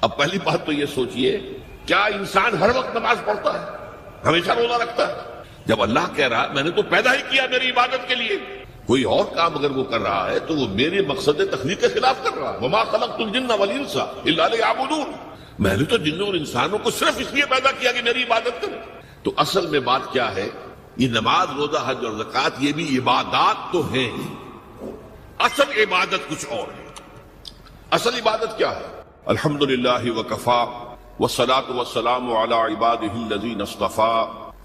اب پہلی بات تو یہ سوچئے، کیا انسان ہر وقت نماز پڑھتا ہے؟ ہمیشہ روزہ رکھتا ہے؟ جب اللہ کہہ رہا ہے میں نے تو پیدا ہی کیا میری عبادت کے لیے، کوئی اور کام اگر وہ کر رہا ہے تو وہ میرے مقصد تخلیق کے خلاف کر رہا ہے۔ وما خلقت الجن والانس الا لیعبدون، میں نے تو جنوں اور انسانوں کو صرف اس لیے پیدا کیا کہ میری عبادت کریں۔ تو اصل میں بات کیا ہے؟ یہ نماز، روزہ، حج اور زکوٰۃ یہ بھی عبادات تو ہیں، اصل عبادت کچھ اور ہے۔ اصل عبادت کیا ہے؟ الحمدللہ وکفا والصلاة والسلام علی عبادہ الذین اصطفیٰ،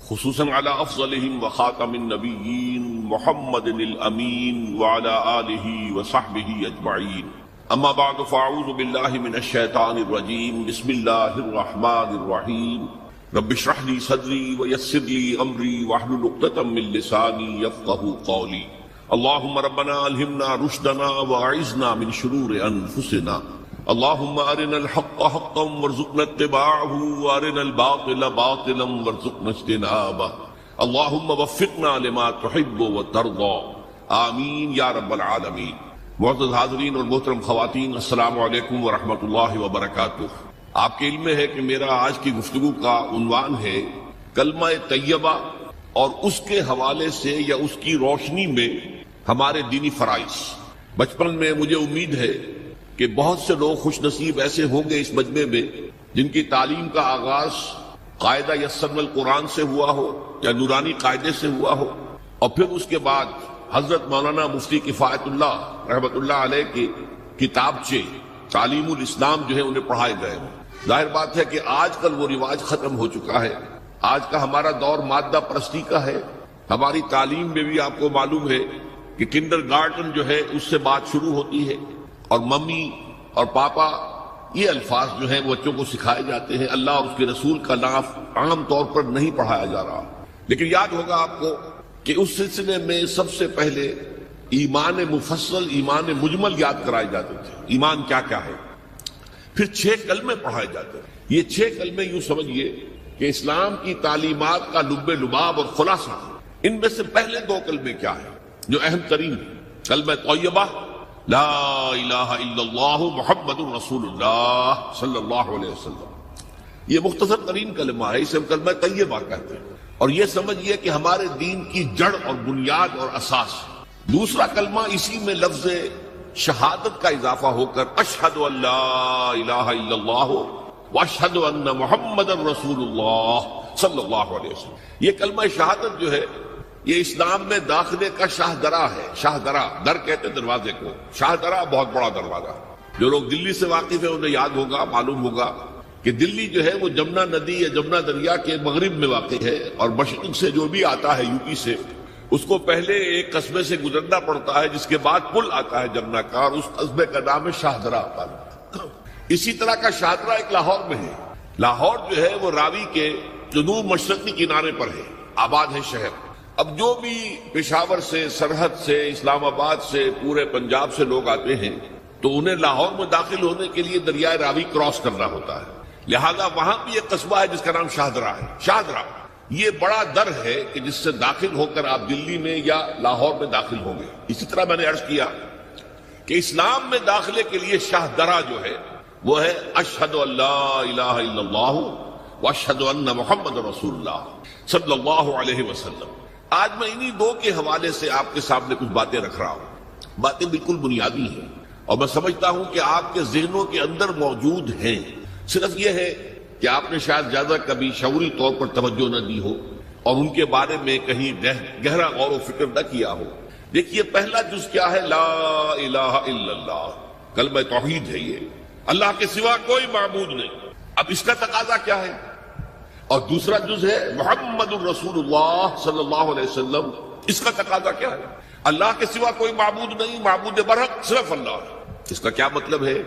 خصوصاً علی افضلہم وخاتم النبیین محمد الامین وعلی آلہ وصحبہ اجمعین، اما بعد فاعوذ باللہ من الشیطان الرجیم، بسم اللہ الرحمن الرحیم، رب اشرح لی صدری ویسر لی امری واحلل عقدۃ من لسانی یفقہوا قولی، اللہم ربنا الہمنا رشدنا واعذنا من شرور انفسنا، اللہم ارنا الحق حقا وارزقنا اتباعہ وارنا الباطل باطلا وارزقنا اجتنابہ، اللہم وفقنا لما تحب وترضى، آمین یا رب العالمین۔ معزز حاضرین اور محترم خواتین، السلام علیکم ورحمۃ اللہ وبرکاتہ۔ آپ کے علم میں ہے کہ میرا آج کی گفتگو کا عنوان ہے کلمہ طیبہ اور اس کے حوالے سے یا اس کی روشنی میں ہمارے دینی فرائض۔ بچپن میں مجھے امید ہے کہ بہت سے لوگ خوش نصیب ایسے ہوں گے اس مجمع میں جن کی تعلیم کا آغاز قاعدہ یسرنا القرآن سے ہوا ہو یا نورانی قاعدے سے ہوا ہو، اور پھر اس کے بعد حضرت مولانا مفتی کفایت اللہ رحمۃ اللہ علیہ کی کتابچے تعلیم الاسلام جو ہے انہیں پڑھائے گئے ہوں۔ ظاہر بات ہے کہ آج کل وہ رواج ختم ہو چکا ہے، آج کا ہمارا دور مادہ پرستی کا ہے۔ ہماری تعلیم میں بھی آپ کو معلوم ہے کہ کنڈر گارڈن جو ہے اس سے بات شروع ہوتی ہے، اور ممی اور پاپا یہ الفاظ جو ہیں بچوں کو سکھائے جاتے ہیں، اللہ اور اس کے رسول کا نام عام طور پر نہیں پڑھایا جا رہا۔ لیکن یاد ہوگا آپ کو کہ اس سلسلے میں سب سے پہلے ایمان مفصل، ایمان مجمل یاد کرائے جاتے تھے، ایمان کیا کیا ہے، پھر 6 کلمے پڑھائے جاتے ہیں۔ یہ 6 کلمے یوں سمجھیے کہ اسلام کی تعلیمات کا لب لباب اور خلاصہ۔ ان میں سے پہلے 2 کلمے کیا ہیں جو اہم ترین ہیں؟ کلمہ طیبہ لا الہ الا اللہ محمد الرسول اللہ صلی اللہ علیہ وسلم، یہ مختصر ترین کلمہ ہے، اسے ہم کلمہ طیبہ کہتے ہیں، اور یہ سمجھیے کہ ہمارے دین کی جڑ اور بنیاد اور اساس ہے۔ دوسرا کلمہ اسی میں لفظ شہادت کا اضافہ ہو کر اشہد ان لا الہ الا اللہ واشہد ان محمد الرسول اللہ صلی اللہ علیہ وسلم۔ یہ کلمہ شہادت جو ہے یہ اسلام میں داخلے کا شاہ درا ہے۔ شاہ درا، در کہتے ہیں دروازے کو، شاہ درا بہت بڑا دروازہ۔ جو لوگ دلی سے واقف ہیں انہیں یاد ہوگا، معلوم ہوگا کہ دلی جو ہے وہ جمنا ندی یا جمنا دریا کے مغرب میں واقع ہے، اور مشرق سے جو بھی آتا ہے یو پی سے، اس کو پہلے ایک قصبے سے گزرنا پڑتا ہے، جس کے بعد پل آتا ہے جمنا کا، اور اس قصبے کا نام ہے شاہ درا۔ اسی طرح کا شاہ درا ایک لاہور میں ہے۔ لاہور جو ہے وہ راوی کے جنوب مشرقی کنارے پر ہے، آباد ہے شہر۔ اب جو بھی پشاور سے، سرحد سے، اسلام آباد سے، پورے پنجاب سے لوگ آتے ہیں تو انہیں لاہور میں داخل ہونے کے لیے دریائے راوی کراس کرنا ہوتا ہے، لہذا وہاں بھی ایک قصبہ ہے جس کا نام شاہ درا ہے۔ شاہ درا یہ بڑا در ہے کہ جس سے داخل ہو کر آپ دلی میں یا لاہور میں داخل ہوں گے۔ اسی طرح میں نے عرض کیا کہ اسلام میں داخلے کے لیے شاہ درا جو ہے وہ ہے اشہد ان لا الہ الا اللہ واشہد ان محمد رسول اللہ صلی اللہ علیہ وسلم۔ آج میں انہی 2 کے حوالے سے آپ کے سامنے کچھ باتیں رکھ رہا ہوں، باتیں بالکل بنیادی ہیں، اور میں سمجھتا ہوں کہ آپ کے ذہنوں کے اندر موجود ہیں، صرف یہ ہے کہ آپ نے شاید زیادہ کبھی شعوری طور پر توجہ نہ دی ہو اور ان کے بارے میں کہیں گہرا غور و فکر نہ کیا ہو۔ دیکھیے پہلا جز کیا ہے؟ لا الہ الا اللہ، کلمہ توحید ہے یہ، اللہ کے سوا کوئی معبود نہیں۔ اب اس کا تقاضا کیا ہے؟ اور دوسرا جز ہے محمد الرسول اللہ صلی اللہ علیہ وسلم، اس کا تقاضا کیا ہے؟ اللہ کے سوا کوئی معبود نہیں، معبود برحق صرف اللہ ہے۔ اس کا کیا مطلب ہے؟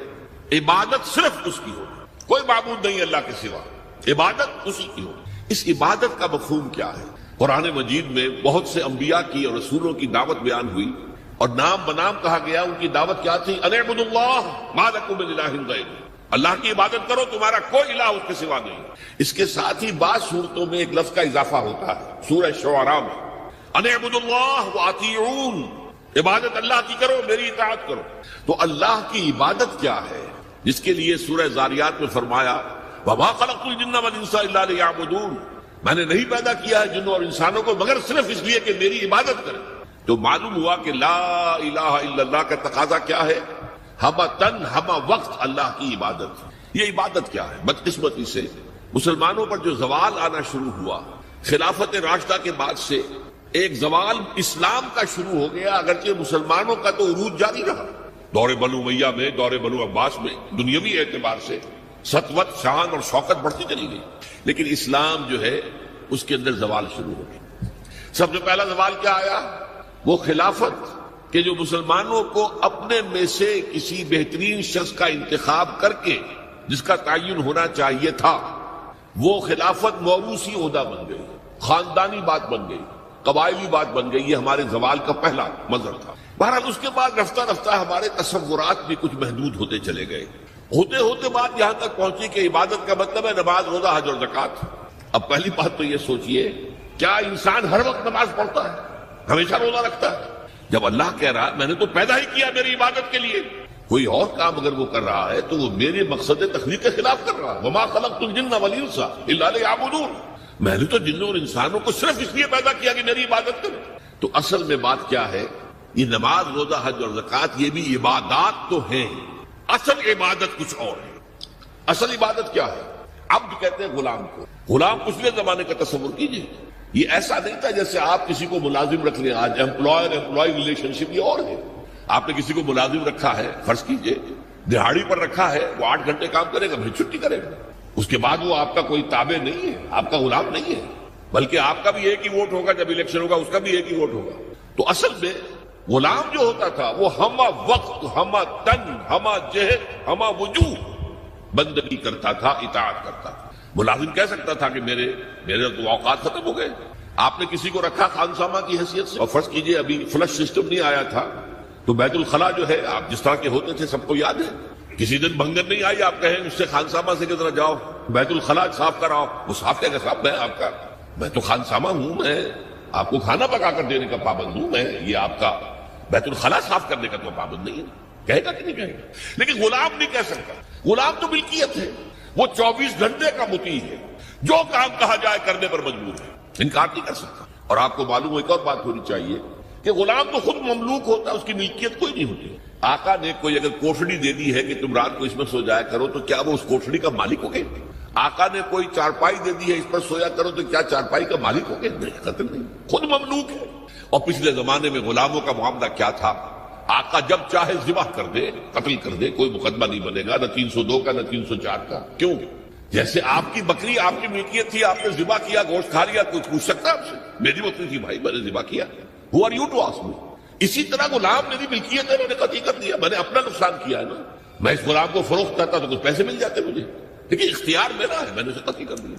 عبادت صرف اس کی ہو، کوئی معبود نہیں اللہ کے سوا، عبادت اسی کی ہو۔ اس عبادت کا مفہوم کیا ہے؟ قرآن مجید میں بہت سے انبیاء کی اور رسولوں کی دعوت بیان ہوئی، اور نام بنام کہا گیا۔ ان کی دعوت کیا تھی؟ ان اعبدوا اللہ ما لکم من الہ غیرہ، اللہ کی عبادت کرو، تمہارا کوئی الہ اس کے سوا نہیں۔ اس کے ساتھ ہی بعض صورتوں میں ایک لفظ کا اضافہ ہوتا ہے، سورہ شعراء میں ان اعبدوا اللہ واطیعون، عبادت اللہ کی کرو، میری اطاعت کرو۔ تو اللہ کی عبادت کیا ہے؟ جس کے لیے سورہ زاریات میں فرمایا وَمَا خَلَقْتُ الْجِنَّ وَالْإِنسَ إِلَّا لِيَعْبُدُونَ، میں نے نہیں پیدا کیا ہے جنوں اور انسانوں کو مگر صرف اس لیے کہ میری عبادت کریں۔ تو معلوم ہوا کہ لا الہ الا اللہ کا تقاضا کیا ہے؟ ہمہ تن ہمہ وقت اللہ کی عبادت۔ یہ عبادت کیا ہے؟ بدقسمتی سے مسلمانوں پر جو زوال آنا شروع ہوا خلافت راشدہ کے بعد سے، ایک زوال اسلام کا شروع ہو گیا، اگرچہ مسلمانوں کا تو عروج جاری رہا۔ دور بنو امیہ میں، دور بنو عباس میں دنیاوی اعتبار سے سطوت، شان اور شوکت بڑھتی چلی گئی، لیکن اسلام جو ہے اس کے اندر زوال شروع ہو گیا۔ سب سے پہلا زوال کیا آیا؟ وہ خلافت کہ جو مسلمانوں کو اپنے میں سے کسی بہترین شخص کا انتخاب کر کے جس کا تعین ہونا چاہیے تھا، وہ خلافت موروثی عہدہ بن گئی، خاندانی بات بن گئی، قبائلی بات بن گئی۔ یہ ہمارے زوال کا پہلا منظر تھا۔ بہرحال اس کے بعد رفتہ رفتہ ہمارے تصورات بھی کچھ محدود ہوتے چلے گئے، ہوتے ہوتے بات یہاں تک پہنچی کہ عبادت کا مطلب ہے نماز، روزہ، حج اور زکوٰۃ۔ اب پہلی بات تو یہ سوچئے، کیا انسان ہر وقت نماز پڑھتا ہے، ہمیشہ روزہ رکھتا ہے؟ جب اللہ کہہ رہا ہے میں نے تو پیدا ہی کیا میری عبادت کے لیے، کوئی اور کام اگر وہ کر رہا ہے تو وہ میرے مقصد تخلیق کے خلاف کر رہا ہے۔ وَمَا خَلَقْتُ الْجِنَّ وَالْإِنسَ إِلَّا لِيَعْبُدُونَ، میں نے تو جنوں اور انسانوں کو صرف اس لیے پیدا کیا کہ میری عبادت کریں۔ تو اصل میں بات کیا ہے؟ یہ نماز، روزہ، حج اور زکوٰۃ یہ بھی عبادات تو ہیں، اصل عبادت کچھ اور ہے۔ اصل عبادت کیا ہے؟ عبد کہتے ہیں غلام کو۔ غلام پچھلے زمانے کا تصور کیجئے، یہ ایسا نہیں تھا جیسے آپ کسی کو ملازم رکھ لیں۔ آج امپلائی ریلیشن شپ یہ اور ہے۔ آپ نے کسی کو ملازم رکھا ہے، فرض کیجئے دہاڑی پر رکھا ہے، وہ 8 گھنٹے کام کرے گا پھر چھٹی کرے گا، اس کے بعد وہ آپ کا کوئی تابع نہیں ہے، آپ کا غلام نہیں ہے، بلکہ آپ کا بھی ایک ہی ووٹ ہوگا، جب الیکشن ہوگا اس کا بھی ایک ہی ووٹ ہوگا۔ تو اصل میں غلام جو ہوتا تھا وہ ہمہ وقت، ہمہ تن، ہمہ جہد، ہمہ وجوہ بندگی کرتا تھا، اطاعت کرتا تھا۔ ملازم کہہ سکتا تھا کہ میرے تو اوقات ختم ہو گئے۔ آپ نے کسی کو رکھا خانسامہ کی حیثیت سے، اور فرض کیجئے ابھی فلش سسٹم نہیں آیا تھا تو بیت الخلاء جو ہے آپ جس طرح کے ہوتے تھے سب کو یاد ہے، کسی دن بھنگن نہیں آئی، آپ کہیں اس سے خانسامہ سے کس طرح جاؤ بیت الخلاء صاف کراؤ، وہ صاف کہے گا صاحب میں تو خانسامہ ہوں، میں آپ کو کھانا پکا کر دینے کا پابند ہوں، میں یہ آپ کا بیت الخلاء صاف کرنے کا تو پابند نہیں ہے، کہے گا کہ نہیں کہے گا؟ لیکن غلام نہیں کہہ سکتا، غلام تو ملکیت ہے، وہ 24 گھنٹے کا مطیع ہے، جو کام کہا جائے کرنے پر مجبور ہے، انکار نہیں کر سکتا۔ اور آپ کو معلوم ہو ایک اور بات ہونی چاہیے کہ غلام تو خود مملوک ہوتا ہے، اس کی ملکیت کوئی نہیں ہوتی۔ آقا نے کوئی اگر کوٹھڑی دے دی ہے کہ تم رات کو اس میں سو جایا کرو تو کیا وہ اس کوٹھڑی کا مالک ہو گئے؟ آقا نے کوئی چارپائی دے دی ہے اس پر سویا کرو تو کیا چارپائی کا مالک ہو گئے؟ نہیں، قطعاً نہیں، خود مملوک ہے۔ اور پچھلے زمانے میں غلاموں کا معاملہ کیا تھا؟ آقا جب چاہے ذبح کر دے، قتل کر دے، کوئی مقدمہ نہیں بنے گا، نہ 302 کا نہ 304 کا۔ کیوں؟ جیسے آپ کی بکری آپ کی ملکیت تھی، آپ نے ذبح کیا، گوشت کھا لیا، کوئی پوچھ سکتا آپ سے؟ میری بکری تھی بھائی، میں نے ذبح کیا، Who are you to ask me؟ اسی طرح غلام میری ملکیت ہے، میں نے قتل کر دیا، میں نے اپنا نقصان کیا ہے نا، میں اس غلام کو فروخت کرتا تو کچھ پیسے مل جاتے مجھے، لیکن اختیار میرا ہے، میں نے اسے قتل کر دیا۔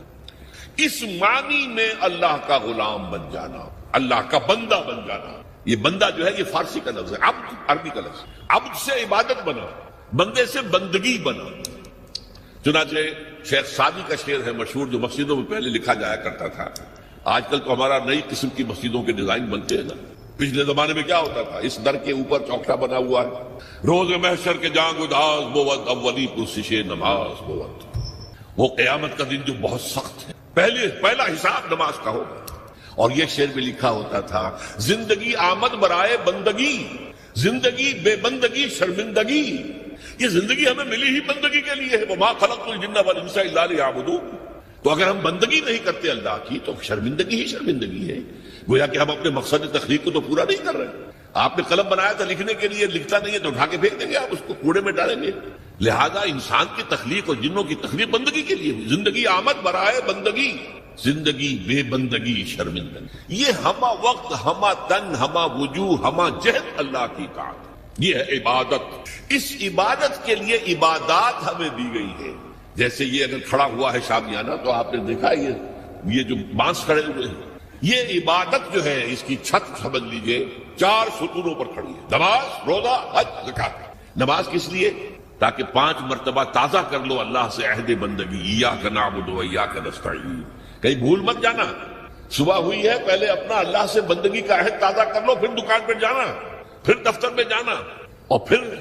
اس معنی میں اللہ کا غلام بن جانا، اللہ کا بندہ بن جانا، یہ بندہ جو ہے یہ فارسی کا لفظ ہے، عبد عربی کا لفظ، عبد سے عبادت بنا، بندے سے بندگی بنا۔ چنانچہ شیخ سعدی کا شعر ہے مشہور، جو مسجدوں میں پہلے لکھا جایا کرتا تھا، آج کل تو ہمارا نئی قسم کی مسجدوں کے ڈیزائن بنتے ہیں نا، پچھلے زمانے میں کیا ہوتا تھا؟ اس در کے اوپر چوکٹا بنا ہوا ہے، روز محشر کے جانگ اداس بود، اولی پرسش نماز بود۔ وہ قیامت کا دن جو بہت سخت ہے، پہلا حساب نماز کا ہوگا۔ اور یہ شعر میں لکھا ہوتا تھا، زندگی آمد برائے بندگی، زندگی بے بندگی شرمندگی، یہ زندگی ہمیں ملی ہی بندگی کے لیے ہے، وما خلقت الجن والانس الا لیعبدون۔ تو اگر ہم بندگی نہیں کرتے اللہ کی تو شرمندگی ہی شرمندگی ہے، گویا کہ ہم اپنے مقصد تخلیق کو تو پورا نہیں کر رہے۔ آپ نے قلم بنایا تھا لکھنے کے لیے، لکھتا نہیں ہے تو اٹھا کے پھینک دیں گے، آپ اس کو کوڑے میں ڈالیں گے۔ لہذا انسان کی تخلیق اور جنوں کی تخلیق بندگی کے لیے ہوئی، زندگی آمد برائے بندگی، زندگی بے بندگی شرمندگی۔ یہ ہمہ وقت، ہمہ تن، ہمہ وجوہ، ہمہ جہد اللہ کی اطاعت، یہ ہے عبادت۔ اس عبادت کے لیے عبادات ہمیں دی گئی ہے۔ جیسے یہ اگر کھڑا ہوا ہے شامیانہ تو آپ نے دیکھا یہ جو بانس کھڑے ہوئے ہیں، یہ عبادت جو ہے اس کی چھت سمجھ لیجئے 4 ستونوں پر کھڑی ہے، نماز، روزہ، حج، زکوٰۃ۔ نماز کس لیے؟ تاکہ 5 مرتبہ تازہ کر لو اللہ سے عہد بندگی، ایاک نعبد و ایاک نستعین۔ کہیں بھول مت جانا، صبح ہوئی ہے پہلے اپنا اللہ سے بندگی کا عہد تازہ کر لو، پھر دکان پہ جانا، پھر دفتر میں جانا، اور پھر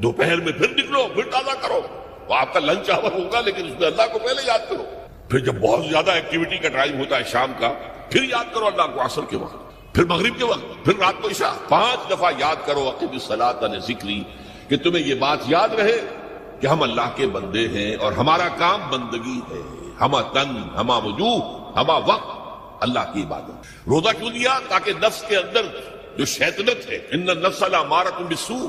دوپہر میں پھر نکلو، پھر تازہ کرو۔ وہ آپ کا لنچ آور ہوگا لیکن اس میں اللہ کو پہلے یاد کرو. پھر جب بہت زیادہ ایکٹیویٹی کا ٹائم ہوتا ہے شام کا، پھر یاد کرو اللہ کو عصر کے وقت، پھر مغرب کے وقت، پھر رات کو عشاء. 5 دفعہ یاد کرو اقم الصلاۃ لذکری، کہ تمہیں یہ بات یاد رہے کہ ہم اللہ کے بندے ہیں اور ہمارا کام بندگی ہے. ہما تن، ہما وجوہ، ہما وقت اللہ کی عبادت. روزہ کیوں دیا؟ تاکہ نفس کے اندر جو شیطنت ہے، ان النفس لامارۃ بالسوء،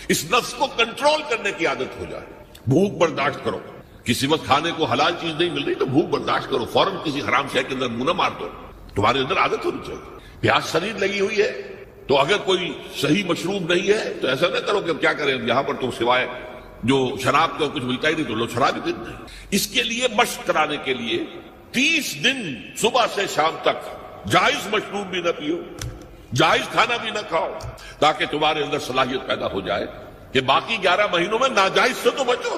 اس نفس کو کنٹرول کرنے کی عادت ہو جائے. بھوک برداشت کرو، کسی وقت کھانے کو حلال چیز نہیں مل رہی تو بھوک برداشت کرو، فوراً کسی حرام شے کے اندر منہ نہ مار دو. تمہارے اندر عادت ہونی چاہیے. پیاس شدید لگی ہوئی ہے تو اگر کوئی صحیح مشروب نہیں ہے تو ایسا نہ کرو کہ کیا کریں یہاں پر تو سوائے جو شراب کا کچھ ملتا ہی نہیں تو لو شراب ہی پیتے ہیں. اس کے لیے مشق کرانے کے لیے 30 دن صبح سے شام تک جائز مشروب بھی نہ پیو، جائز کھانا بھی نہ کھاؤ، تاکہ تمہارے اندر صلاحیت پیدا ہو جائے کہ باقی 11 مہینوں میں ناجائز سے تو بچو.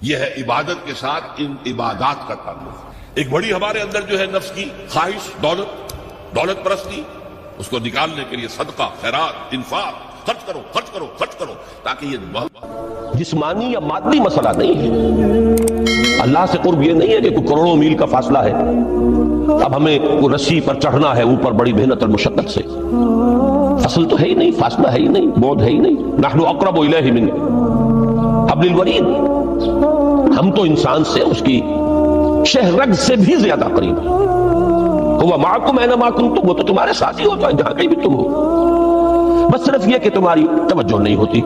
یہ ہے عبادت کے ساتھ ان عبادات کا تعلق. ایک بڑی ہمارے اندر جو ہے نفس کی خواہش، دولت پرستی، اس کو نکالنے کے لیے صدقہ، خیرات، انفاق، خرچ کرو خرچ کرو خرچ کرو، تاکہ یہ جسمانی یا مادی مسئلہ نہیں ہے. اللہ سے قرب یہ نہیں ہے کہ کوئی کروڑوں میل کا فاصلہ ہے، اب ہمیں کوئی رسی پر چڑھنا ہے اوپر بڑی محنت اور مشقت سے. اصل تو ہے ہی نہیں، فاصلہ ہے ہی نہیں، بعد ہے ہی نہیں. نحن اقرب الیہ من حبل الورید، ہم تو انسان سے اس کی شہرگ سے بھی زیادہ قریب ہیں. هو معکم اینما کنتم، وہ تو تمہارے ساتھ ہی ہوتا ہے جہاں کہیں بھی تم ہو، بس صرف یہ کہ تمہاری توجہ نہیں ہوتی.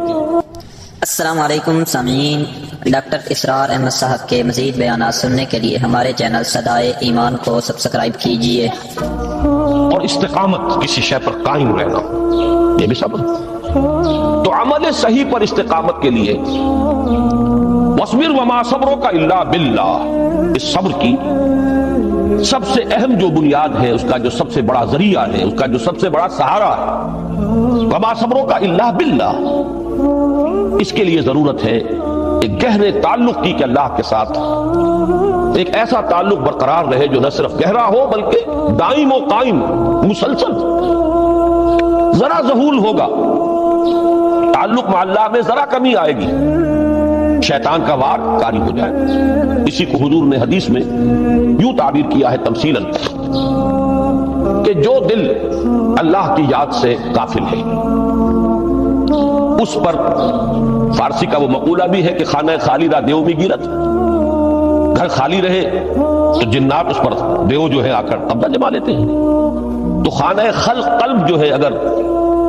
السلام علیکم سامعین، ڈاکٹر اسرار احمد صاحب کے مزید بیانات سننے کے لیے ہمارے چینل صدائے ایمان کو سبسکرائب کیجیے. اور استقامت، کسی شے پر قائم رہنا، یہ بھی صبر. تو عمل صحیح پر استقامت کے لیے وَاصْبِرْ وَمَا صَبْرُكَ إِلَّا بِاللَّهِ، اس صبر کی سب سے اہم جو بنیاد ہے، اس کا جو سب سے بڑا ذریعہ ہے، اس کا جو سب سے بڑا سہارا ہے، وَمَا صَبْرُكَ إِلَّا بِاللَّهِ، اس کے لیے ضرورت ہے ایک گہرے تعلق کی کہ اللہ کے ساتھ ایک ایسا تعلق برقرار رہے جو نہ صرف گہرا ہو بلکہ دائم و قائم، مسلسل. ذرا ذہول ہوگا تعلق مع اللہ میں، ذرا کمی آئے گی، شیطان کا وار کاری ہو جائے. اسی کو حضور نے حدیث میں یوں تعبیر کیا ہے تمثیلاً کہ جو دل اللہ کی یاد سے غافل ہے اس پر، فارسی کا وہ مقولہ بھی ہے کہ خانہ خالی را دیو میں گیرت، گھر خالی رہے تو جنات اس پر دیو جو ہے آ کر قبضہ جما لیتے ہیں. تو خانہ خلق قلب جو ہے اگر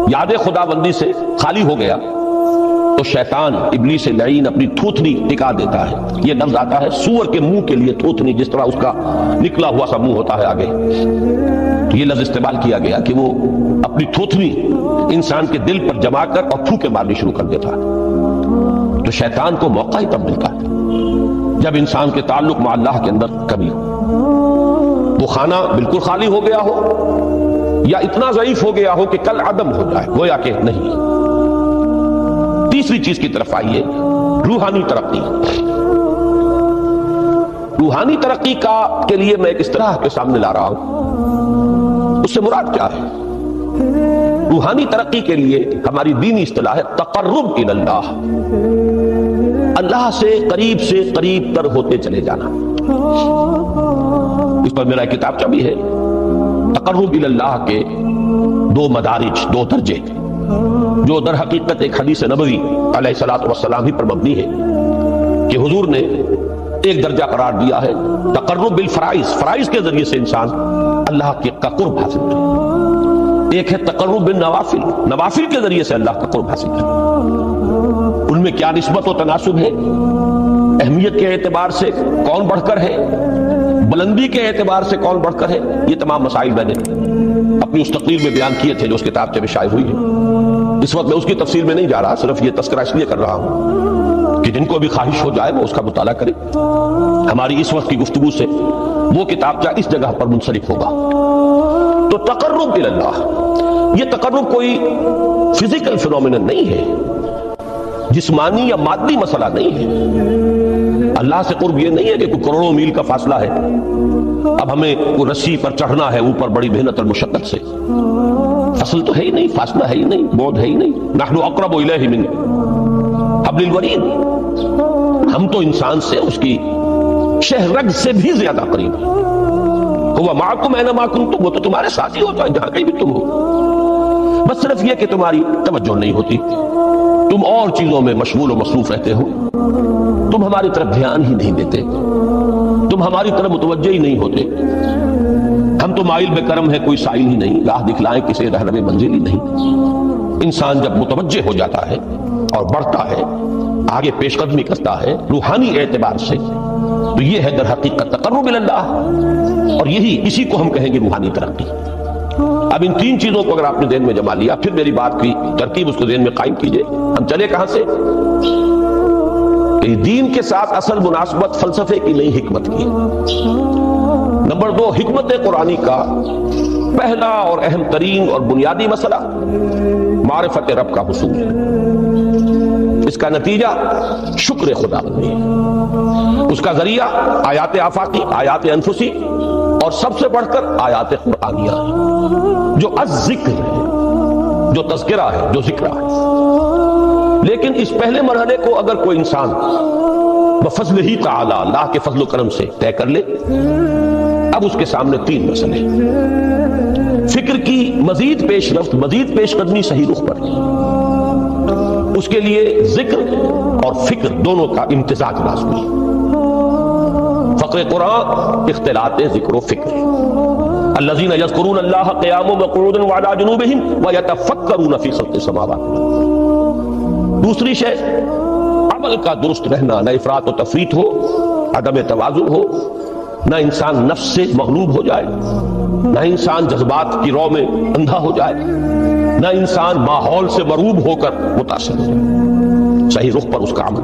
یاد خدا بندی سے خالی ہو گیا تو شیطان ابلیس لعین اپنی تھوتنی ٹکا دیتا ہے. یہ لفظ آتا ہے سور کے منہ کے لیے تھوتنی، جس طرح اس کا نکلا ہوا سا منہ ہوتا ہے آگے، تو یہ لفظ استعمال کیا گیا کہ وہ اپنی تھوتنی انسان کے دل پر جما کر اور تھوکے مارنی شروع کر دیتا ہے. تو شیطان کو موقع ہی تب ملتا ہے جب انسان کے تعلق مع اللہ کے اندر کمی ہو. وہ خانہ بالکل خالی ہو گیا ہو یا اتنا ضعیف ہو گیا ہو کہ کل عدم ہو جائے، گویا کہ نہیں. تیسری چیز کی طرف آئیے، روحانی ترقی. روحانی ترقی کے لیے میں ایک اصطلاح کے سامنے لا رہا ہوں، اس سے مراد کیا ہے؟ روحانی ترقی کے لیے ہماری دینی اصطلاح ہے تقرب الی اللہ، اللہ سے قریب تر ہوتے چلے جانا. اس پر میرا کتابچہ بھی ہے. تقرب الی اللہ کے 2 مدارج، 2 درجے، جو در حقیقت ایک حدیث نبوی علیہ الصلوۃ والسلام ہی پر مبنی ہے کہ حضور نے ایک درجہ قرار دیا ہے تقرب بالفرائض، فرائض کے ذریعے سے انسان اللہ کا قرب حاصل کرے. ایک ہے تقرب بالنوافل، نوافل کے ذریعے سے اللہ کا قرب حاصل کرے. ان میں کیا نسبت و تناسب ہے، اہمیت کے اعتبار سے کون بڑھ کر ہے، بلندی کے اعتبار سے کون بڑھ کر ہے، یہ تمام مسائل میں نے اپنی اس تقریر میں بیان کیے تھے جو اس کتاب میں شائع ہوئی ہے. اس وقت میں اس کی تفصیل میں نہیں جا رہا، صرف یہ تذکرہ اس لیے کر رہا ہوں کہ جن کو بھی خواہش ہو جائے وہ اس کا مطالعہ کرے. ہماری اس وقت کی گفتگو سے وہ کتابچہ اس جگہ پر منسلک ہوگا. تو تقرب الی اللہ، یہ تقرب کوئی فزیکل فینومینن نہیں ہے، جسمانی یا مادی مسئلہ نہیں ہے. اللہ سے قرب یہ نہیں ہے کہ کوئی کروڑوں میل کا فاصلہ ہے، اب ہمیں کوئی رسی پر چڑھنا ہے اوپر بڑی محنت اور مشقت سے. اصل تو ہے ہی نہیں، فاصلہ ہے ہی نہیں، بعد ہے ہی نہیں. نحن اقرب الیہ من حبل الورید، ہم تو انسان سے اس کی شہرگ سے بھی زیادہ قریب ہیں. وہ معکم اینما کنتم، وہ تو تمہارے ساتھ ہی ہوتا ہے جہاں کہیں بھی تم ہو، بس صرف یہ کہ تمہاری توجہ نہیں ہوتی، تم اور چیزوں میں مشغول و مصروف رہتے ہو، تم ہماری طرف دھیان ہی نہیں دیتے، تم ہماری طرف متوجہ ہی نہیں ہوتے. ہم تو مائل بے کرم ہے، کوئی سائل ہی نہیں، راہ دکھلائیں کسی رہنم منزل ہی نہیں. انسان جب متوجہ ہو جاتا ہے اور بڑھتا ہے، آگے پیش قدمی کرتا ہے روحانی اعتبار سے، تو یہ ہے در حقیقت تقرب اللہ، اور یہی اسی کو ہم کہیں گے روحانی ترقی. اب ان تین چیزوں کو اگر آپ نے ذہن میں جما لیا، پھر میری بات کی ترتیب اس کو ذہن میں قائم کیجئے. ہم چلے کہاں سے؟ کہ دین کے ساتھ اصل مناسبت فلسفے کی نہیں، حکمت کی. نمبر 2، حکمت قرآنی کا پہلا اور اہم ترین اور بنیادی مسئلہ معرفت رب کا حصول ہے. اس کا نتیجہ شکر خدا بندی ہے. اس کا ذریعہ آیات آفاقی، آیات انفسی، اور سب سے بڑھ کر آیات قرآنیہ جو الذکر ہے، جو تذکرہ ہے، جو ذکر ہے. لیکن اس پہلے مرحلے کو اگر کوئی انسان بفضل ہی تعالی، اللہ کے فضل و کرم سے طے کر لے، اب اس کے سامنے تین مسئلے. فکر کی مزید پیش رفت، مزید پیش قدمی صحیح رخ پر، اس کے لیے ذکر اور فکر دونوں کا امتزاج لازمی. فقر قرآن اختلاط ذکر و فکر. الذین یذکرون اللہ قیاما وقعودا وعلی جنوبہم ویتفکرون فی خلق السماوات. دوسری شے عمل کا درست رہنا، نہ افراط و تفریط ہو، عدم توازن ہو، نہ انسان نفس سے مغلوب ہو جائے، نہ انسان جذبات کی رو میں اندھا ہو جائے، نہ انسان ماحول سے مروب ہو کر متاثر ہو جائے. صحیح رخ پر اس کا عمل.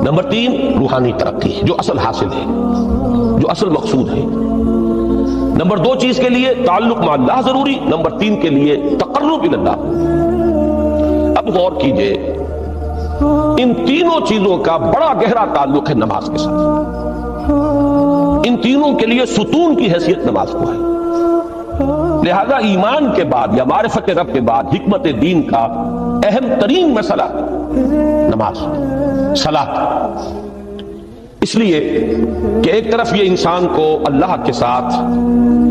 نمبر 3، روحانی ترقی جو اصل حاصل ہے، جو اصل مقصود ہے. نمبر 2 چیز کے لیے تعلق مع اللہ ضروری، نمبر 3 کے لیے تقرب اللہ. اب غور کیجئے، ان تینوں چیزوں کا بڑا گہرا تعلق ہے نماز کے ساتھ. ان تینوں کے لیے ستون کی حیثیت نماز کو ہے. لہذا ایمان کے بعد یا معرفت رب کے بعد حکمت دین کا اہم ترین مسئلہ نماز، صلاۃ. اس لیے کہ ایک طرف یہ انسان کو اللہ کے ساتھ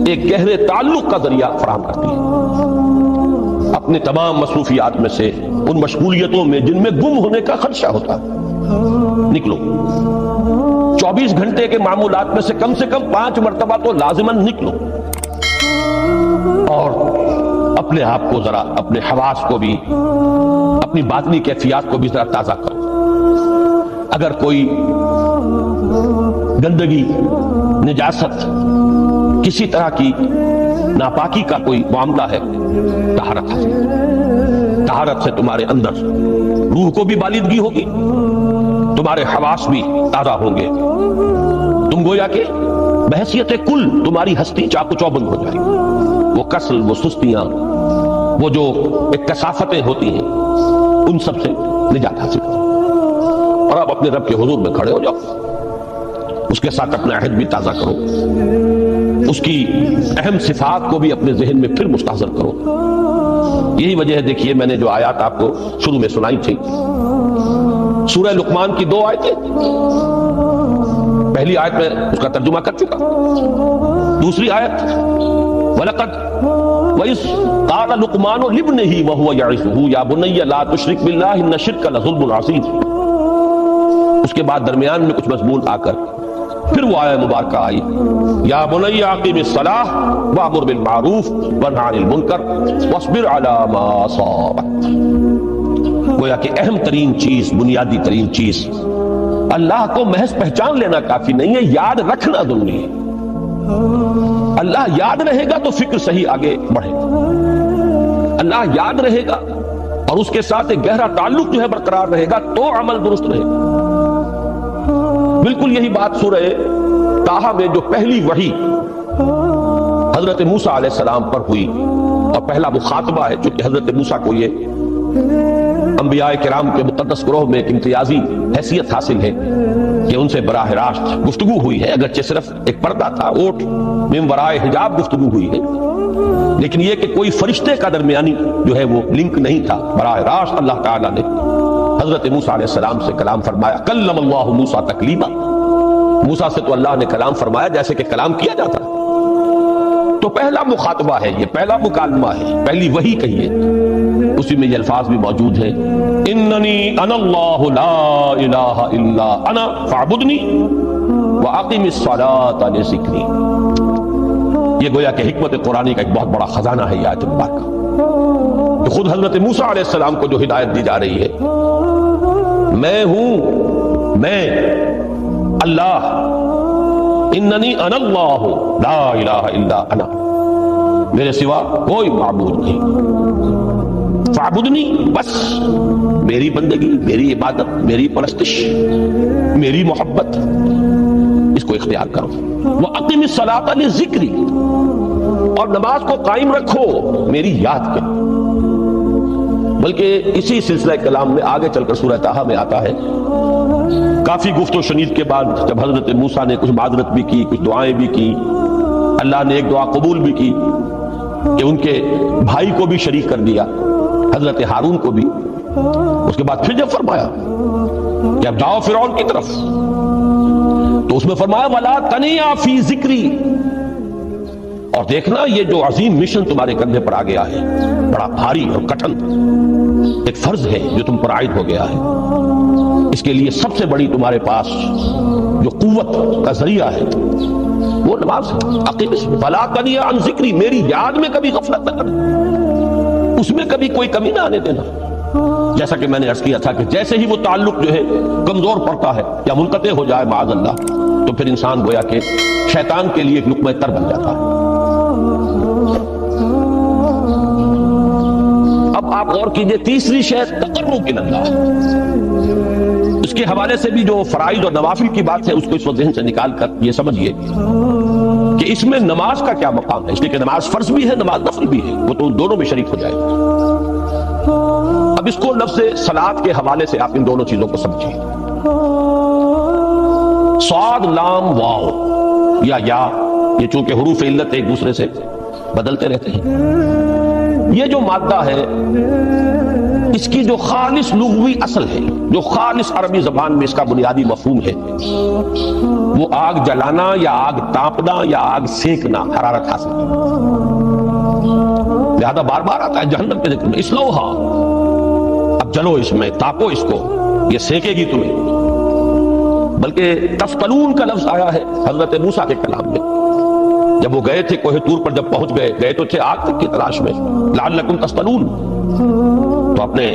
ایک گہرے تعلق کا ذریعہ فراہم کرتی ہے. اپنے تمام مصروفیات میں سے، ان مشغولیتوں میں جن میں گم ہونے کا خدشہ ہوتا ہے، نکلو. 24 گھنٹے کے معمولات میں سے کم 5 مرتبہ تو لازماً نکلو، اور اپنے آپ کو ذرا، اپنے حواس کو بھی، اپنی باطنی کیفیات کو بھی ذرا تازہ کرو. اگر کوئی گندگی، نجاست، کسی طرح کی ناپاکی کا کوئی معاملہ ہے، طہارت حاصل. طہارت سے تمہارے اندر روح کو بھی بالندگی ہوگی، تمہارے حواس بھی تازہ ہوں گے. تم گویا کہ بحیثیت کل تمہاری ہستی چاق و چوبند ہو جائے گی. وہ کسل، وہ سستیاں، وہ جو ایک کثافتیں ہوتی ہیں، ان سب سے نجات حاصل کرو. اور اب اپنے رب کے حضور میں کھڑے ہو جاؤ، اس کے ساتھ اپنا عہد بھی تازہ کرو، اس کی اہم صفات کو بھی اپنے ذہن میں پھر مستحضر کرو. یہی وجہ ہے، دیکھیے میں نے جو آیات آپ کو شروع میں سنائی تھی، سورہ لقمان کی 2 آیتیں. پہلی آیت میں اس کا ترجمہ کر چکا. دوسری آیت وَلَقَدْ وَإِذْ قَالَ لُقْمَانُ لِابْنِهِ وَهُوَ يَعِظُهُ يَا بُنَيَّ لَا تُشْرِكْ بِاللَّهِ إِنَّ الشِّرْكَ لَظُلْمٌ عَظِيمٌ. اس کے بعد درمیان میں کچھ مضمون آ کر پھر وہ آیت مبارکہ آئی، یا بنی اقیم الصلاۃ وامر بالمعروف وانہی عن المنکر واصبر علی ما اصابک. گویا کہ اہم ترین چیز، بنیادی ترین چیز، اللہ کو محض پہچان لینا کافی نہیں ہے، یاد رکھنا ضروری ہے. اللہ یاد رہے گا تو فکر صحیح آگے بڑھے گا. اللہ یاد رہے گا اور اس کے ساتھ ایک گہرا تعلق جو ہے برقرار رہے گا تو عمل درست رہے گا. بالکل یہی بات سورہ طٰہٰ میں جو پہلی وحی حضرت موسیٰ علیہ السلام پر ہوئی، اور پہلا مخاطبہ ہے، چونکہ حضرت موسیٰ کو یہ انبیاء کرام کے مقدس گروہ میں ایک امتیازی حیثیت حاصل ہے کہ ان سے براہ راست گفتگو ہوئی ہے. اگرچہ صرف ایک پردہ تھا، اوٹ من ورائے حجاب گفتگو ہوئی ہے، لیکن یہ کہ کوئی فرشتے کا درمیانی جو ہے وہ لنک نہیں تھا. براہ راست اللہ تعالیٰ نے حضرت موسیٰ علیہ السلام سے کلام فرمایا، کلم اللہ موسیٰ تکلیما، موسیٰ سے تو اللہ نے کلام فرمایا جیسے کہ کلام کیا جاتا ہے۔ تو پہلا مخاطبہ ہے، یہ پہلا مکالمہ ہے، پہلی وحی کہیے، اسی میں یہ الفاظ بھی موجود ہیں، اننی انا اللہ لا الہ الا انا فاعبدنی واقم الصلاۃ لذکری۔ یہ گویا کہ حکمت قرآنی کا ایک بہت بڑا خزانہ ہے یہ آیت مبارکہ، کہ خود حضرت موسیٰ علیہ السلام کو جو ہدایت دی جا رہی ہے، میں ہوں، میں اللہ، اننی انا اللہ لا الہ الا انا، میرے سوا کوئی معبود نہیں، فاعبدنی، بس میری بندگی، میری عبادت، میری پرستش، میری محبت، اس کو اختیار کرو۔ وَأَقِمِ الصَّلَاةَ لِذِكْرِي، اور نماز کو قائم رکھو میری یاد کے۔ بلکہ اسی سلسلہ کلام میں آگے چل کر سورہ طٰہٰ میں آتا ہے، کافی گفت و شنید کے بعد جب حضرت موسیٰ نے کچھ معذرت بھی کی، کچھ دعائیں بھی کی، اللہ نے ایک دعا قبول بھی کی کہ ان کے بھائی کو بھی شریک کر دیا، حضرت ہارون کو بھی۔ اس کے بعد پھر جب فرمایا کہ اب جاؤ فرعون کی طرف، تو اس میں فرمایا وَلَا تَنِيَا فِي ذِكْرِي، اور دیکھنا یہ جو عظیم مشن تمہارے کندھے پر آ گیا ہے، بڑا بھاری اور کٹھن ایک فرض ہے جو تم پر عائد ہو گیا ہے، اس کے لیے سب سے بڑی تمہارے پاس جو قوت کا ذریعہ ہے وہ نماز ہے۔ اقیم فَلَا تَنِيَا عَنْ ذِكْرِي، میری یاد میں کبھی غفلت نہ کرنا، اس میں کبھی کوئی کمی نہ آنے دینا۔ جیسا کہ میں نے عرض کیا تھا کہ جیسے ہی وہ تعلق جو ہے کمزور پڑتا ہے یا منقطع ہو جائے معاذ اللہ، تو پھر انسان گویا کہ شیطان کے لیے ایک لقمہ تر بن جاتا ہے۔ اب آپ غور کیجئے، تیسری شے تقرب الی اللہ، اس کے حوالے سے بھی جو فرائض اور نوافل کی بات ہے اس کو اس وقت ذہن سے نکال کر یہ سمجھیے کہ اس میں نماز کا کیا مقام ہے، اس لیے کہ نماز فرض بھی ہے، نماز نفل بھی ہے، وہ تو دونوں میں شریک ہو جائے گا۔ اب اس کو لفظ صلاۃ کے حوالے سے آپ ان دونوں چیزوں کو سمجھیں، صاد لام واو یا یہ چونکہ حروف علت ایک دوسرے سے بدلتے رہتے ہیں، یہ جو مادہ ہے اس کی جو خالص لغوی اصل ہے، جو خالص عربی زبان میں اس کا بنیادی مفہوم ہے، وہ آگ جلانا یا آگ تاپنا یا آگ سینکنا، حرارت حاصل کرنا۔ لہذا بار بار آتا ہے جہنم کے ذکر میں، اسلوہا، اب جلو اس میں، تاپو اس کو، یہ سینکے گی تمہیں۔ بلکہ تفتلون کا لفظ آیا ہے حضرت موسیٰ کے کلام میں، جب وہ گئے تھے کوہ طور پر، جب پہنچ گئے تو تھے آگ تک کی تلاش میں، لعلکم تفتلون، تو اپنے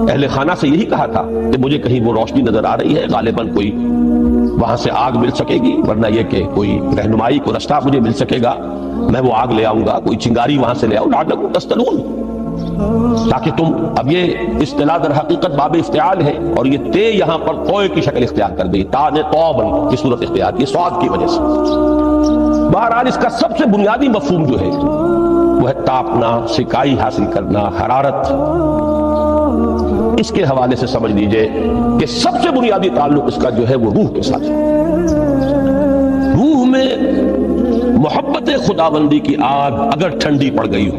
اہل خانہ سے یہی کہا تھا کہ مجھے کہیں وہ روشنی نظر آ رہی ہے، غالباً کوئی وہاں سے آگ مل سکے گی، ورنہ یہ کہ کوئی رہنمائی کو رستہ مجھے مل سکے گا، میں وہ آگ لے آؤں گا، کوئی چنگاری وہاں سے لے آؤں، لعلکم تفتلون، تاکہ تم، اب یہ اصطلاح در حقیقت باب افتعال ہے، اور یہ تے یہاں پر کوئے کی شکل اختیار کر دی، تا نے توبن کی صورت اختیار کی سواد کی وجہ سے۔ بہرحال اس کا سب سے بنیادی مفہوم جو ہے وہ ہے تاپنا، سکائی حاصل کرنا، حرارت۔ اس کے حوالے سے سمجھ لیجئے کہ سب سے بنیادی تعلق اس کا جو ہے وہ روح کے ساتھ ہے۔ روح میں محبت خداوندی کی آگ اگر ٹھنڈی پڑ گئی ہو،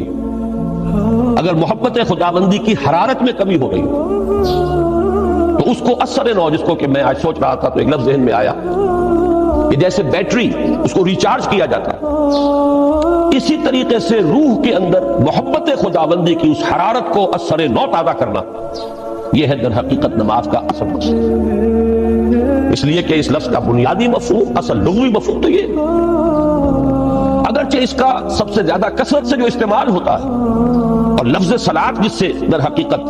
اگر محبت خداوندی کی حرارت میں کمی ہو گئی ہو، تو اس کو اثر نو، جس کو کہ میں آج سوچ رہا تھا تو ایک لفظ ذہن میں آیا کہ جیسے بیٹری اس کو ریچارج کیا جاتا ہے، اسی طریقے سے روح کے اندر محبت خداوندی کی اس حرارت کو اثر نو تازہ کرنا، یہ ہے در حقیقت نماز کا اصل مقصد۔ اس لیے کہ اس لفظ کا بنیادی مفہوم، اصل لغوی مفہوم تو یہ، اگرچہ اس کا سب سے زیادہ کثرت سے جو استعمال ہوتا ہے، اور لفظ صلاۃ جس سے در حقیقت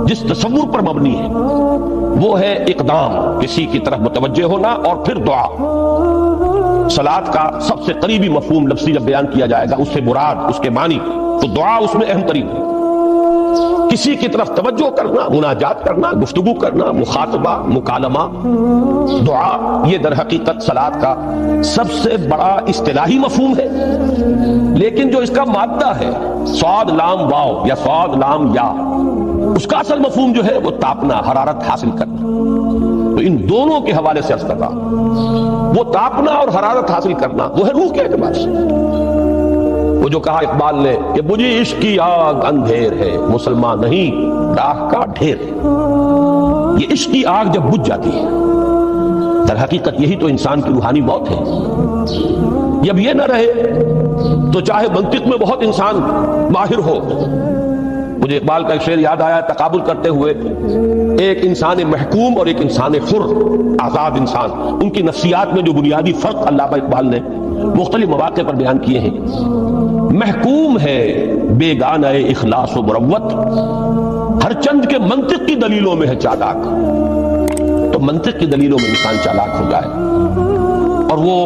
جس تصور پر مبنی ہے وہ ہے اقدام، کسی کی طرف متوجہ ہونا اور پھر دعا۔ صلاۃ کا سب سے قریبی مفہوم لفظی جب بیان کیا جائے گا، اس سے مراد، اس کے معنی، تو دعا اس میں اہم ترین ہے۔ کسی کی طرف توجہ کرنا، مناجات کرنا، گفتگو کرنا، مخاطبہ، مکالمہ، دعا، یہ در حقیقت صلاۃ کا سب سے بڑا اصطلاحی مفہوم ہے۔ لیکن جو اس کا مادہ ہے، صاد لام واو یا صاد لام یا، اس کا اصل مفہوم جو ہے وہ تاپنا، حرارت حاصل کرنا۔ تو ان دونوں کے حوالے سے عرض کر رہا، وہ تاپنا اور حرارت حاصل کرنا وہ ہے روح کے اعتبار سے۔ وہ جو کہا اقبال نے کہ مجھے عشق کی آگ اندھیر ہے، مسلمان نہیں راہ کا ڈھیر ہے۔ یہ عشق کی آگ جب بجھ جاتی ہے، در حقیقت یہی تو انسان کی روحانی موت ہے۔ جب یہ نہ رہے تو چاہے منطق میں بہت انسان ماہر ہو، مجھے اقبال کا ایک شعر یاد آیا، تقابل کرتے ہوئے ایک انسان محکوم اور ایک انسان حر، آزاد انسان، ان کی نفسیات میں جو بنیادی فرق علامہ اقبال نے مختلف مواقع پر بیان کیے ہیں۔ محکوم ہے بیگانہ اخلاص و مروت، ہر چند کے منطق کی دلیلوں میں ہے چالاک۔ تو منطق کی دلیلوں میں انسان چالاک ہو جائے اور وہ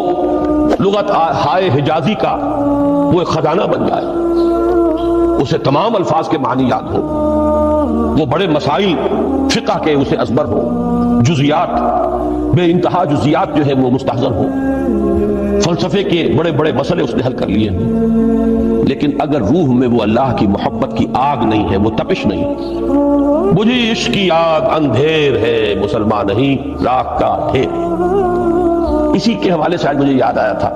لغت ہائے حجازی کا وہ ایک خزانہ بن جائے، اسے تمام الفاظ کے معنی یاد ہو، وہ بڑے مسائل فقہ کے اسے ازبر ہو، جزیات بے انتہا جزیات جو ہے وہ مستحضر ہو، فلسفے کے بڑے بڑے مسئلے اس نے حل کر لیے ہیں، لیکن اگر روح میں وہ اللہ کی محبت کی آگ نہیں ہے، وہ تپش نہیں، بجھی عشق کی آگ اندھیر ہے مسلمان نہیں راکھ کا ڈھیر۔ اسی کے حوالے سے آج مجھے یاد آیا تھا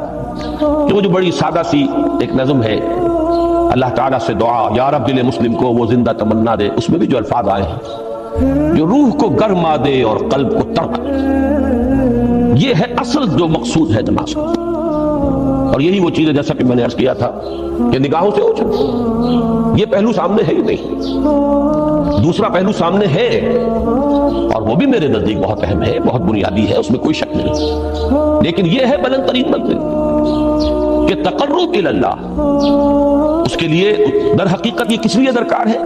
کہ وہ جو بڑی سادہ سی ایک نظم ہے، اللہ تعالیٰ سے دعا یا رب دل مسلم کو وہ زندہ تمنا دے، اس میں بھی جو الفاظ آئے ہیں، جو روح کو گرما دے اور قلب کو ترک، یہ ہے اصل جو مقصود ہے نماز کا۔ اور یہی وہ چیز ہے جیسا کہ میں نے عرض کیا تھا کہ نگاہوں سے اوجھل، یہ پہلو سامنے ہے ہی نہیں، دوسرا پہلو سامنے ہے اور وہ بھی میرے نزدیک بہت اہم ہے، بہت بنیادی ہے، اس میں کوئی شک نہیں، لیکن یہ ہے بلند ترین منزل کہ تقرب الی اللہ، اس کے لیے در حقیقت یہ کس لیے درکار ہے؟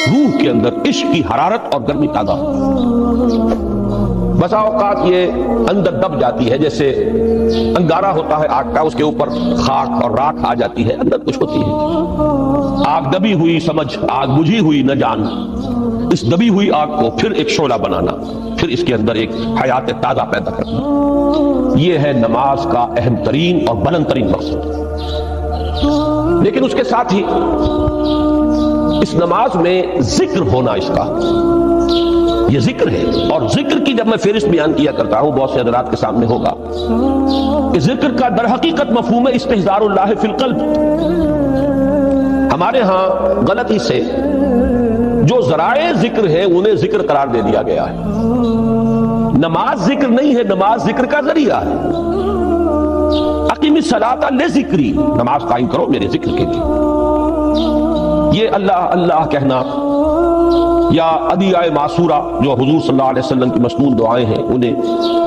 روح کے اندر عشق کی حرارت اور گرمی تازہ ہو۔ بسا اوقات یہ اندر دب جاتی ہے، جیسے انگارہ ہوتا ہے آگ کا، اس کے اوپر خاک اور راکھ آ جاتی ہے، اندر کچھ ہوتی ہے، آگ دبی ہوئی سمجھ، آگ بجھی ہوئی نہ جان، اس دبی ہوئی آگ کو پھر ایک شعلہ بنانا، پھر اس کے اندر ایک حیات تازہ پیدا کرنا، یہ ہے نماز کا اہم ترین اور بلند ترین مقصد۔ لیکن اس کے ساتھ ہی اس نماز میں ذکر ہونا، اس کا یہ ذکر ہے، اور ذکر کی جب میں فہرست بیان کیا کرتا ہوں بہت سے حضرات کے سامنے ہوگا کہ ذکر کا در حقیقت مفہوم ہے استحضار اللہ فی القلب۔ ہمارے ہاں غلطی سے جو ذرائع ذکر ہے انہیں ذکر قرار دے دیا گیا ہے۔ نماز ذکر نہیں ہے، نماز ذکر کا ذریعہ ہے۔ اقیم الصلاۃ لذکری، نماز قائم کرو میرے ذکر کے لیے۔ یہ اللہ اللہ کہنا یا ادعیہ معصورہ جو حضور صلی اللہ علیہ وسلم کی مسنون دعائیں ہیں، انہیں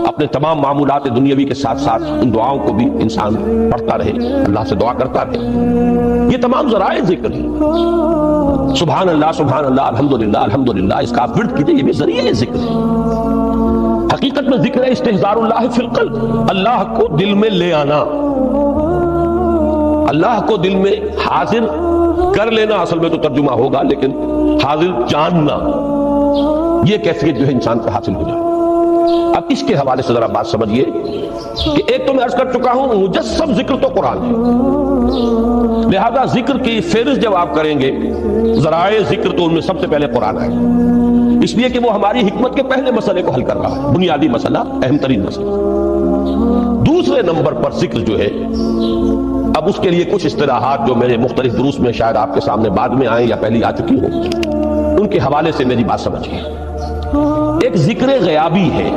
اپنے تمام معمولات دنیاوی کے ساتھ ساتھ ان دعاؤں کو بھی انسان پڑھتا رہے، اللہ سے دعا کرتا رہے، یہ تمام ذرائع ذکر ہیں۔ سبحان اللہ الحمدللہ الحمدللہ، اس کا آپ ورد کیجئے، یہ بھی ذریعہ ذکر ہے۔ حقیقت میں ذکر ہے استحضار اللہ فی القلب، اللہ کو دل میں لے آنا، اللہ کو دل میں حاضر کر لینا، اصل میں تو ترجمہ ہوگا، لیکن حاضر جاننا، یہ کیفیت جو ہے انسان کو حاصل ہو جائے۔ اب اس کے حوالے سے ذرا بات سمجھیے کہ ایک تو میں عرض کر چکا ہوں مجسم ذکر تو قرآن ہے، لہذا ذکر کی فہرست جب آپ کریں گے ذرائع ذکر تو ان میں سب سے پہلے قرآن ہے، اس لیے کہ وہ ہماری حکمت کے پہلے مسئلے کو حل کر رہا ہے، بنیادی مسئلہ، اہم ترین مسئلہ۔ دوسرے نمبر پر ذکر جو ہے، اب اس کے لیے کچھ اصطلاحات جو میرے مختلف دروس میں شاید آپ کے سامنے بعد میں آئیں یا پہلی آ چکی ہوں، ان کے حوالے سے میری بات سمجھیے۔ ایک ذکر غیابی ہے،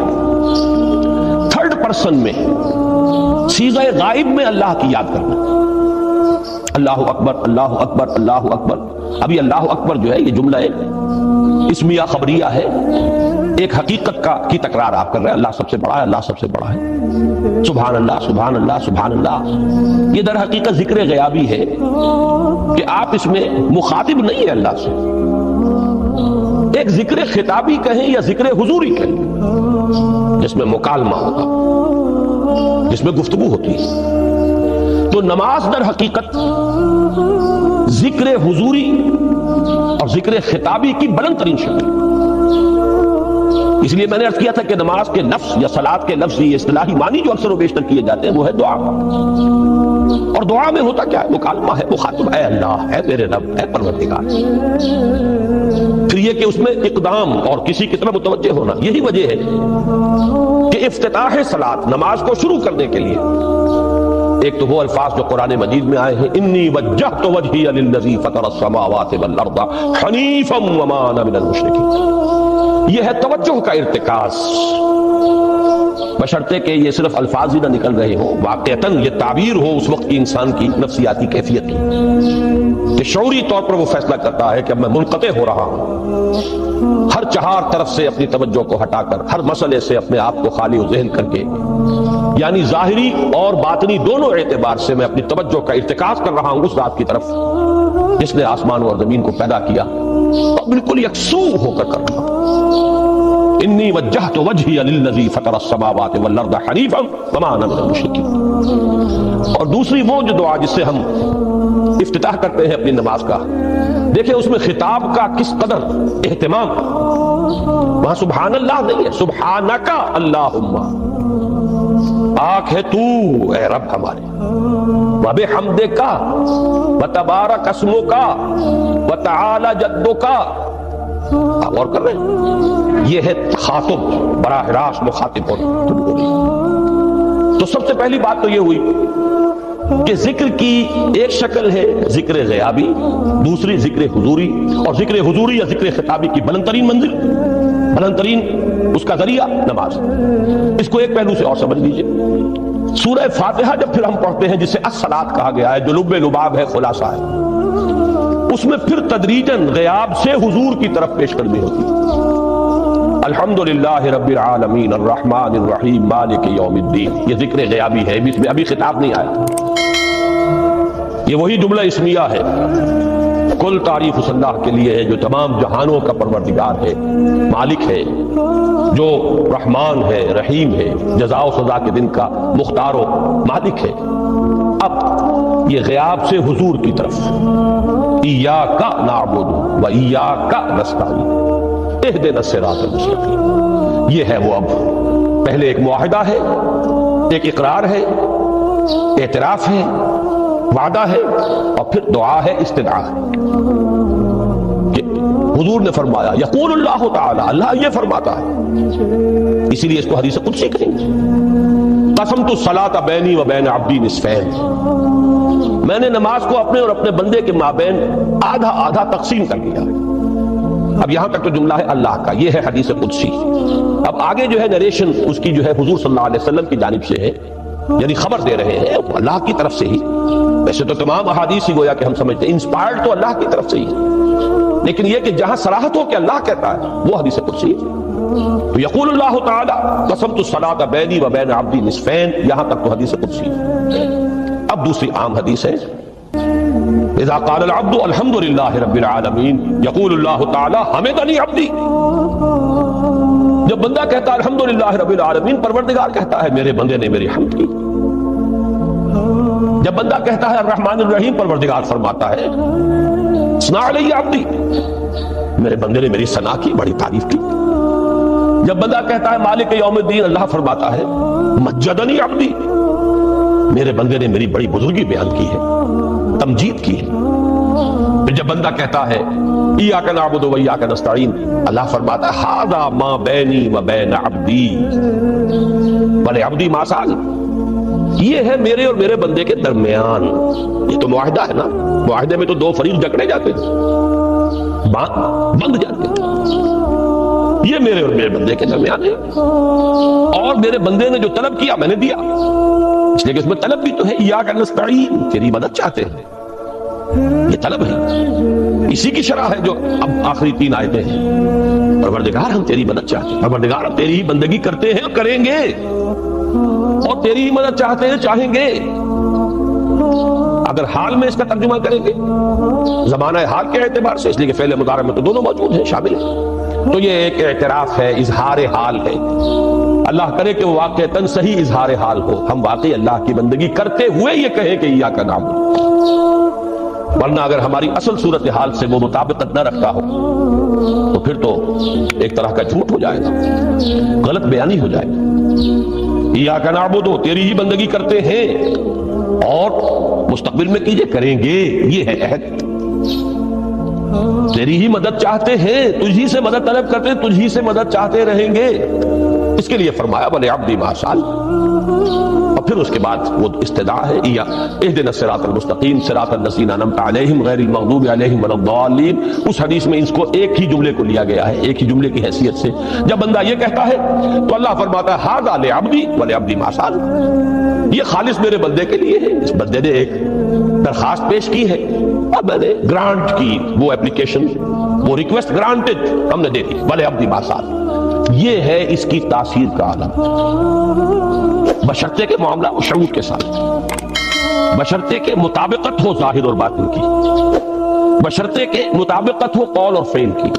تھرڈ پرسن میں، صیغہ غائب میں اللہ کی یاد کرنا، اللہ اکبر اللہ اکبر اللہ اکبر۔ ابھی اللہ اکبر جو ہے یہ جملہ ایک اسمیہ خبریہ ہے، ایک حقیقت کی تکرار آپ کر رہے ہیں، اللہ سب سے بڑا ہے، اللہ سب سے بڑا ہے، سبحان اللہ سبحان اللہ سبحان اللہ۔ یہ در حقیقت ذکر غیابی ہے کہ آپ اس میں مخاطب نہیں ہے اللہ سے، ایک ذکر خطابی کہیں یا ذکر حضوری کہیں، جس میں مکالمہ ہوگا، جس میں گفتگو ہوتی ہے۔ تو نماز در حقیقت ذکر حضوری اور ذکر خطابی کی بلند ترین شکل، اس لیے میں نے عرض کیا تھا کہ نماز کے لفظ یا صلاۃ کے لفظ یہ اصطلاحی معنی جو اکثر و بیشتر کیے جاتے ہیں وہ ہے دعا، اور دعا میں ہوتا کیا ہے؟ مکالمہ ہے، مخاطب ہے اللہ، ہے میرے رب، ہے پروردگار۔ پھر یہ کہ اس میں اقدام اور کسی کی طرف متوجہ ہونا، یہی وجہ ہے کہ افتتاح صلاۃ، نماز کو شروع کرنے کے لیے ایک تو وہ الفاظ جو قرآن مجید میں آئے ہیں انی وجہت وجہی للذی فطر السماوات والارض حنیفا وما انا من المشرکین. یہ ہے توجہ کا ارتکاز، بشرطے کہ یہ صرف الفاظ ہی نہ نکل رہے ہوں، واقعتاً یہ تعبیر ہو اس وقت کی انسان کی نفسیاتی کیفیت کی، کہ شعوری طور پر وہ فیصلہ کرتا ہے کہ اب میں منقطع ہو رہا ہوں، ہر چہار طرف سے اپنی توجہ کو ہٹا کر، ہر مسئلے سے اپنے آپ کو خالی و ذہن کر کے، یعنی ظاہری اور باطنی دونوں اعتبار سے میں اپنی توجہ کا ارتکاز کر رہا ہوں اس ذات کی طرف جس نے آسمان اور زمین کو پیدا کیا، اور بالکل یکسو ہو کر کر رہا ہوں. انی وجہت وجہی للذی فطر السماوات والارض حنیفا وما انا من المشرکین. اور دوسری وہ جو دعا جس سے ہم افتتاح کرتے ہیں اپنی نماز کا، دیکھیں اس میں خطاب کا کس قدر اہتمام. وہاں سبحان اللہ نہیں ہے، سبحانک اللہم، پاک ہے تو اے رب ہمارے، وبحمدک وتبارک اسمک وتعالی جدک. اور کر رہے ہیں یہ ہے تخاطب، براہ راست مخاطب ہونا. تو سب سے پہلی بات تو یہ ہوئی کہ ذکر کی ایک شکل ہے ذکر غیابی، دوسری ذکر حضوری، اور ذکر حضوری یا ذکر خطابی کی بلند ترین منزل، بلند ترین اس کا ذریعہ نماز. اس کو ایک پہلو سے اور سمجھ لیجئے. سورہ فاتحہ جب پھر ہم پڑھتے ہیں جسے الصلاۃ کہا گیا ہے، جو لب لباب ہے، خلاصہ ہے، اس میں پھر تدریجاً غیاب سے حضور کی طرف پیش قدمی ہوتی ہے. الحمدللہ رب العالمین الرحمن الرحیم مالک یوم الدین، یہ ذکر غیابی ہے، اس میں ابھی خطاب نہیں آیا. یہ وہی جملہ اسمیہ ہے، کل تعریف اس اللہ کے لیے ہے جو تمام جہانوں کا پروردگار ہے، مالک ہے، جو رحمان ہے، رحیم ہے، جزا و سزا کے دن کا مختار و مالک ہے. اب یہ غیاب سے حضور کی طرف، ایاک نعبد و ایاک نستعین اہدنا الصراط المستقیم. یہ ہے وہ اب پہلے ایک معاہدہ ہے، ایک اقرار ہے، اعتراف ہے، وعدہ ہے، اور پھر دعا ہے، استدعا ہے. کہ حضور نے فرمایا، یقول اللہ تعالی، اللہ یہ فرماتا ہے، اسی لیے اس کو حدیث قدسی کہیں گے، قسمت الصلاۃ بینی و بین عبدی نصفین، میں نے نماز کو اپنے اور اپنے بندے کے مابین آدھا آدھا تقسیم کر دیا. اب یہاں تک تو جملہ ہے اللہ کا، یہ ہے حدیث قدسی. اب آگے جو ہے نریشن اس کی جو ہے حضور صلی اللہ علیہ وسلم کی جانب سے ہے، یعنی خبر دے رہے ہیں اللہ کی طرف سے ہی. ویسے تو تمام احادیث ہی گویا کہ ہم سمجھتے ہیں انسپائرڈ تو اللہ کی طرف سے ہی، لیکن یہ کہ جہاں صراحت ہو کہ اللہ کہتا ہے وہ حدیث قدسی ہے. تو یقول اللہ تعالی قسمت الصلاۃ بینی و بین عبدی نصفین، یہاں تک تو حدیث قدسی. اب دوسری عام حدیث ہے، اذا قال العبد الحمد للہ رب العالمین یقول اللہ تعالی حمدنی عبدی. جب بندہ کہتا ہے الحمدللہ رب العالمین، پروردگار کہتا ہے میرے بندے نے میری حمد کی. جب بندہ کہتا ہے الرحمن الرحیم، پروردگار فرماتا ہے ثنا علی عبدی، میرے بندے نے میری ثنا کی، بڑی تعریف کی. جب بندہ کہتا ہے مالک یوم الدین، اللہ فرماتا ہے مجدنی عبدی، میرے بندے نے میری بڑی بزرگی بیان کی ہے، تمجید کی ہے. پھر جب بندہ کہتا ہے ایاک نعبد و ایاک نستعین، اللہ فرماتا ہے ھذا ما بینی و بین عبدی ولعبدی ما سأل، یہ ہے میرے اور میرے بندے کے درمیان. یہ تو معاہدہ ہے نا، معاہدے میں تو دو فریق جکڑے جاتے ہیں، بند جاتے ہیں. یہ میرے اور میرے بندے کے درمیان ہے، اور میرے بندے نے جو طلب کیا میں نے دیا. اس لیے کہ اس میں طلب بھی تو ہے، ایاک نستعین، تیری مدد چاہتے ہیں، یہ طلب ہے. اسی کی شرح ہے جو اب آخری 3 آیتیں ہیں. پروردگار ہم تیری مدد چاہتے ہیں، پروردگار ہم تیری ہی بندگی کرتے ہیں اور کریں گے، اور تیری ہی مدد چاہتے ہیں، چاہیں گے. اگر حال میں اس کا ترجمہ کریں گے زمانہ حال کے اعتبار سے، اس لیے کہ فعل مضارع میں تو دونوں موجود ہیں، شامل ہیں، تو یہ ایک اعتراف ہے، اظہار حال ہے. اللہ کرے کہ وہ واقعتاً صحیح اظہار حال ہو، ہم واقعی اللہ کی بندگی کرتے ہوئے یہ کہیں کہ ایاک نعبد. ورنہ اگر ہماری اصل صورتحال سے وہ مطابقت نہ رکھتا ہو تو پھر تو ایک طرح کا جھوٹ ہو جائے گا، غلط بیانی ہو جائے گا. ایاک نعبد، تیری ہی بندگی کرتے ہیں، اور مستقبل میں کیجئے، کریں گے، یہ ہے عہد. تیری ہی مدد چاہتے ہیں، تجھی سے مدد طلب کرتے ہیں، تجھی سے مدد چاہتے رہیں گے. اس کے لیے فرمایا ولعبدی ما سأل. اور پھر اس کے بعد وہ استدعا ہے یا اہدنا الصراط المستقیم صراط الذین انعمت علیہم غیر المغضوب علیہم ولا الضالین. اس حدیث میں اس کو ایک ہی جملے کو لیا گیا ہے، ایک ہی جملے کی حیثیت سے. جب بندہ یہ کہتا ہے تو اللہ فرماتا ہے ھذا لعبدی ولعبدی ما سأل، یہ خالص میرے بندے کے لیے ہے. اس بندے نے ایک درخواست پیش کی ہے اور میں نے گرانٹ کی وہ اپلیکیشن، وہ ریکویسٹ گرانٹڈ ہم نے دے دی. ولعبدی ما سأل، یہ ہے اس کی تاثیر کا عالم، بشرطے کے معاملہ شعور کے ساتھ، بشرطے کے مطابقت ہو ظاہر اور باطن کی، بشرطے کے مطابقت ہو قول اور فعل کی.